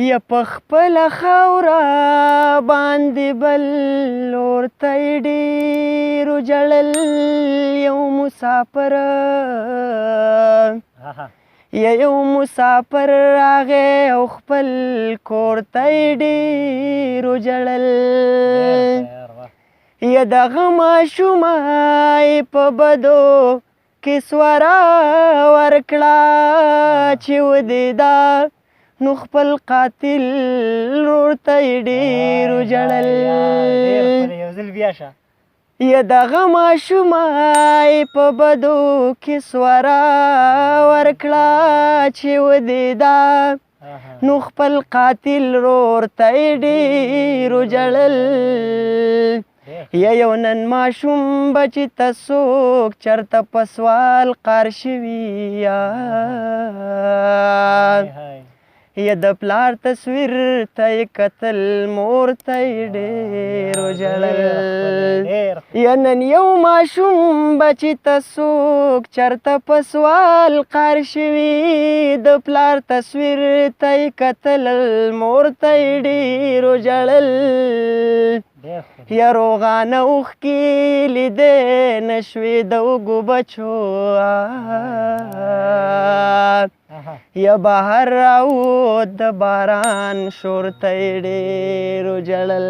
یا په خپله خاوره باندې بل ورته یې ډېر وژړل یو مسافر یو مسافر راغی او خپل کور ته یې ډېر وژړل یا دغه ماشومه یې په بدو کې سواره ورکړه چې ودېده نو خپل قاتل ورور ته یې ډېر وژړل یا دغه ماشومه یې په بدو کې سواره ورکړه چې ودېده نو خپل قاتل ورور ته یې ډېر وژړل یا یو نن ماشوم بچي ته څوک چېرته په سوال قار شوي یا د پلار تصویر ته یې کتل مور ته یې ډېر وژړل یا نن یو ماشوم بچي ته څوک چېرته په سوال قار شوي د پلار تصویر ته یې کتل مور ته یې ډېر وژړل یا روغانه اوښکې لیدې نه شوې د وږو بچو یا بهر راووت د باران شور ته یې ډېر وژړل